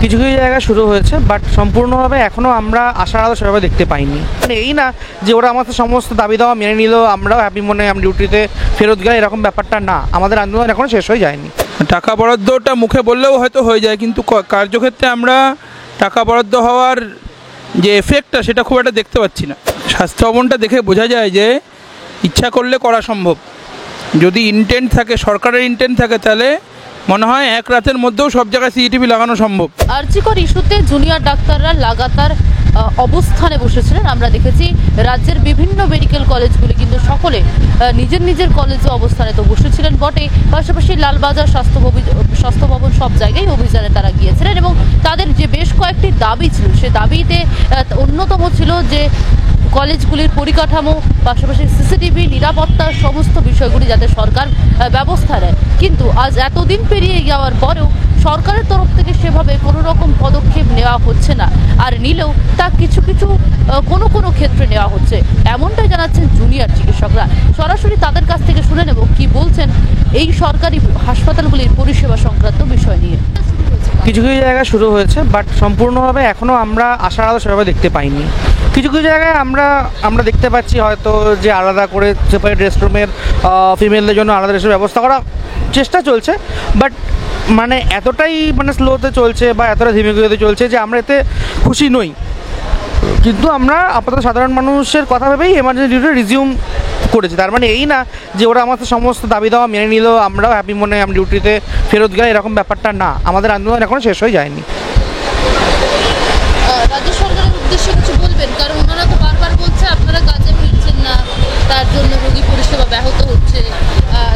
কিছু কিছু জায়গায় শুরু হয়েছে, বাট সম্পূর্ণভাবে এখনও আমরা আশার আলো সেভাবে দেখতে পাইনি। মানে এই না যে ওরা আমাদের সমস্ত দাবি দাওয়া মেনে নিল, আমরাও হ্যাপি মনে আমরা ডিউটিতে ফেরত গেলে, এরকম ব্যাপারটা না। আমাদের আন্দোলন এখনও শেষ হয়ে যায়নি। টাকা বরাদ্দটা মুখে বললেও হয়তো হয়ে যায়, কিন্তু কার্যক্ষেত্রে আমরা টাকা বরাদ্দ হওয়ার যে এফেক্টটা সেটা খুব একটা দেখতে পাচ্ছি না। স্বাস্থ্য ভবনটা দেখে বোঝা যায় যে ইচ্ছা করলে করা সম্ভব। যদি ইন্টেন্ট থাকে, সরকারের ইন্টেন্ট থাকে, তাহলে মনে হয় এক রাতের মধ্যেও সব জায়গায় সিসিটিভি লাগানো সম্ভব। আরজিকর ইস্যুতে জুনিয়র ডাক্তাররা লাগাতার অবস্থানে বসেছিলেন। আমরা দেখেছি রাজ্যের বিভিন্ন মেডিকেল কলেজগুলি কিন্তু সকলে নিজের নিজের কলেজে অবস্থানে তো বসেছিলেন বটে, পাশাপাশি লালবাজার স্বাস্থ্য ভবন সব জায়গায় অভিযানে তারা গিয়েছিলেন এবং তাদের যে বেশ কয়েকটি দাবি ছিল, সে দাবিতে অন্যতম ছিল যে কলেজগুলির পরিকাঠামো, পাশাপাশি সিসিটিভি, নিরাপত্তার সমস্ত বিষয়গুলি যাতে সরকার ব্যবস্থা নেয়। কিন্তু আজ এতদিন পেরিয়ে যাওয়ার পরেও সরকারের তরফ থেকে সেভাবে কোনো রকম পদক্ষেপ নেওয়া হচ্ছে না, আর নিলেও তা কিছু কিছু কোনো ক্ষেত্রে নেওয়া হচ্ছে, এমনটাই জানাচ্ছেন জুনিয়র চিকিৎসকরা। সরাসরি তাদের কাছ থেকে শুনে নেব কি বলছেন এই সরকারি হাসপাতালগুলির পরিষেবা সংক্রান্ত বিষয় নিয়ে। কিছু কিছু জায়গায় শুরু হয়েছে, বাট সম্পূর্ণভাবে এখনও আমরা আশার আলো সেভাবে দেখতে পাইনি। কিছু কিছু জায়গায় আমরা দেখতে পাচ্ছি হয়তো যে আলাদা করে সেপারেট রেস্টরুমের ফিমেলদের জন্য আলাদা রেস্টরুমের ব্যবস্থা করা চেষ্টা চলছে, বাট মানে এতটাই স্লোতে চলছে বা এতটা ধীমে গতিতে চলছে যে আমরা এতে খুশি নই। কিন্তু আমরা আপাতত সাধারণ মানুষের কথা ভেবেই এমার্জেন্সি ডিউটি রিজিউম করেছি। তার মানে এই না যে ওরা আমাদের সমস্ত দাবি দাওয়া মেনে নিল, আমরাও হ্যাপি মনে আমরা ডিউটিতে ফেরত গেলে, এরকম ব্যাপারটা না। আমাদের আন্দোলন এখনও শেষ হয়ে যায়নি। রাজ্য সরকারের উদ্দেশ্যে কিছু বলবেন? কারণ ওনারা তো বারবার বলছে আপনারা কাজে ফিরছেন না, তার জন্য রোগী পরিষেবা ব্যাহত হচ্ছে,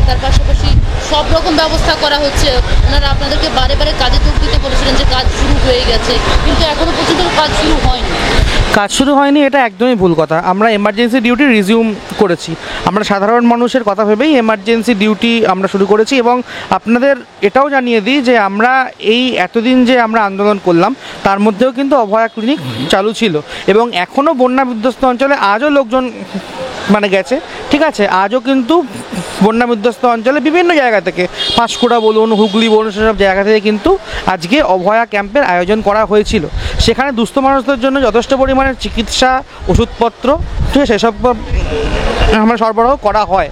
তার পাশাপাশি সব রকম ব্যবস্থা করা হচ্ছে। ওনারা আপনাদেরকে বারে বারে কাজে যোগ দিতে বলেছিলেন যে কাজ শুরু হয়ে গেছে, কিন্তু এখনো পর্যন্ত কাজ শুরু হয়নি। কাজ শুরু হয়নি এটা একদমই ভুল কথা। আমরা এমার্জেন্সি ডিউটি রিজিউম করেছি। আমরা সাধারণ মানুষের কথা ভেবেই এমার্জেন্সি ডিউটি আমরা শুরু করেছি। এবং আপনাদের এটাও জানিয়ে দিই যে আমরা এই এতদিন যে আমরা আন্দোলন করলাম তার মধ্যেও কিন্তু অভয়া ক্লিনিক চালু ছিল, এবং এখনও বন্যা বিধ্বস্ত অঞ্চলে আজও লোকজন গেছে। ঠিক আছে, আজও কিন্তু বন্যা বিধ্বস্ত অঞ্চলে বিভিন্ন জায়গা থেকে, পাঁশকুড়া বলুন, হুগলি বলুন, সেসব জায়গা থেকে কিন্তু আজকে অভয়া ক্যাম্পের আয়োজন করা হয়েছিল। সেখানে দুস্থ মানুষদের জন্য যথেষ্ট পরিমাণের চিকিৎসা, ওষুধপত্র, ঠিক আছে, সেসব আমরা সরবরাহ করা হয়।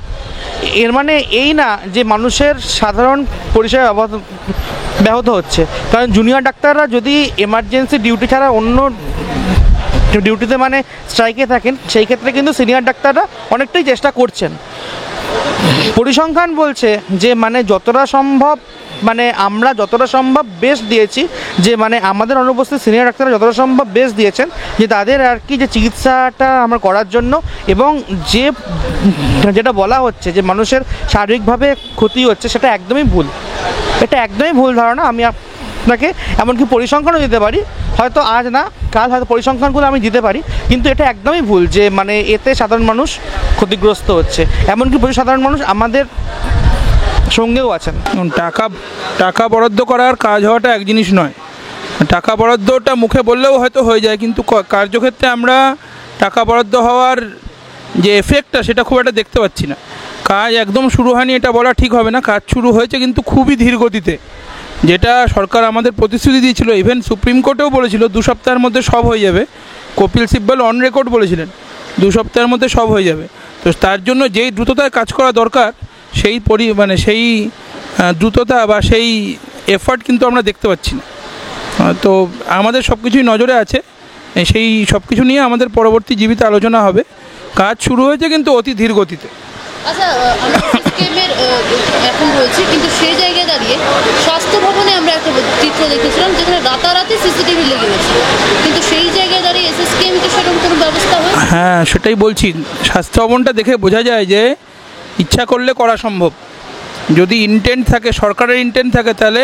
এর মানে এই না যে মানুষের সাধারণ পরিষেবা ব্যাহত হচ্ছে। কারণ জুনিয়র ডাক্তাররা যদি এমার্জেন্সি ডিউটি ছাড়া অন্য ডিউটিতে স্ট্রাইকে থাকেন, সেই ক্ষেত্রে কিন্তু সিনিয়র ডাক্তাররা অনেকটাই চেষ্টা করছেন। পরিসংখ্যান বলছে যে যতটা সম্ভব আমরা যতটা সম্ভব বেস্ট দিয়েছি, যে আমাদের অনুপস্থিত সিনিয়র ডাক্তাররা যতটা সম্ভব বেস্ট দিয়েছেন যে তাদের আর কি যে চিকিৎসাটা আমরা করার জন্য। এবং যেটা বলা হচ্ছে যে মানুষের শারীরিকভাবে ক্ষতি হচ্ছে, সেটা একদমই ভুল। এটা একদমই ভুল ধারণা। আমি আপনাকে এমনকি পরিসংখ্যানও দিতে পারি, হয়তো আজ না কাল হয়তো পরিসংখ্যানগুলো আমি দিতে পারি, কিন্তু এটা একদমই ভুল যে এতে সাধারণ মানুষ ক্ষতিগ্রস্ত হচ্ছে। এমনকি প্রচুর সাধারণ মানুষ আমাদের সঙ্গেও আছেন। টাকা বরাদ্দ করার কাজ হওয়াটা এক জিনিস নয়। টাকা বরাদ্দটা মুখে বললেও হয়তো হয়ে যায়, কিন্তু কার্যক্ষেত্রে আমরা টাকা বরাদ্দ হওয়ার যে এফেক্টটা সেটা খুব একটা দেখতে পাচ্ছি না। কাজ একদম শুরু হয়নি এটা বলা ঠিক হবে না। কাজ শুরু হয়েছে, কিন্তু খুবই ধীর গতিতে। যেটা সরকার আমাদের প্রতিশ্রুতি দিয়েছিল, ইভেন সুপ্রিম কোর্টেও বলেছিল 2 সপ্তাহের মধ্যে সব হয়ে যাবে। কপিল সিব্বল অন রেকর্ড বলেছিলেন 2 সপ্তাহের মধ্যে সব হয়ে যাবে। তো তার জন্য যেই দ্রুততায় কাজ করা দরকার, সেই সেই দ্রুততা বা সেই এফার্ট কিন্তু আমরা দেখতে পাচ্ছি না। তো আমাদের সব কিছুই নজরে আছে, সেই সব কিছু নিয়ে আমাদের পরবর্তী জীবিত আলোচনা হবে। কাজ শুরু হয়েছে, কিন্তু অতি ধীর গতিতে। আচ্ছা, আমরা সিস্টেমের এখন রয়েছে, কিন্তু সেই জায়গায় দাঁড়িয়ে স্বাস্থ্য ভবনে আমরা একটা চিত্র দেখেছিলাম যেখানে রাতারাতি সিসিটিভি লেগে গেছে, কিন্তু সেই জায়গায় দাঁড়িয়ে এসএসকেএমকে সেরকম কোনো ব্যবস্থা হয়? হ্যাঁ, সেটাই বলছি। স্বাস্থ্য ভবনটা দেখে বোঝা যায় যে ইচ্ছা করলে করা সম্ভব। যদি ইন্টেন্ট থাকে, সরকারের ইন্টেন্ট থাকে, তাহলে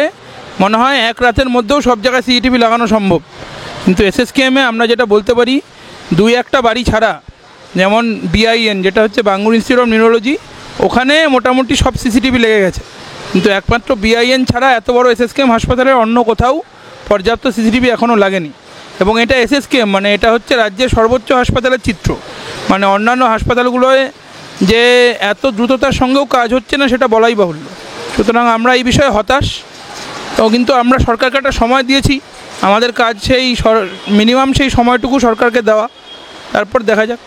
মনে হয় এক রাতের মধ্যেও সব জায়গায় সিসিটিভি লাগানো সম্ভব। কিন্তু এসএসকেএমে আমরা যেটা বলতে পারি, 2-1টা বাড়ি ছাড়া, যেমন বিআইএন যেটা হচ্ছে বাঙ্গুর ইনস্টিটিউট অফ নিউরোলজি, ওখানে মোটামুটি সব সিসিটিভি লেগে গেছে। কিন্তু একমাত্র বিআইএন ছাড়া এত বড় এসএসকেএম হাসপাতালের অন্য কোথাও পর্যাপ্ত সিসিটিভি এখনও লাগেনি। এবং এটা এসএসকেএম এটা হচ্ছে রাজ্যের সর্বোচ্চ হাসপাতালের চিত্র। অন্যান্য হাসপাতালগুলোয় যে এত দ্রুততার সঙ্গেও কাজ হচ্ছে না সেটা বলাই বাহুল্য। সুতরাং আমরা এই বিষয়ে হতাশ। তো কিন্তু আমরা সরকারকে একটা সময় দিয়েছি আমাদের কাজ সেই মিনিমাম সেই সময়টুকু সরকারকে দেওয়া, তারপর দেখা যাক।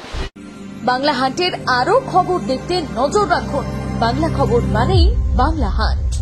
বাংলা হান্টের আরো খবর দেখতে নজর রাখুন। বাংলা খবর মানেই বাংলা হান্ট।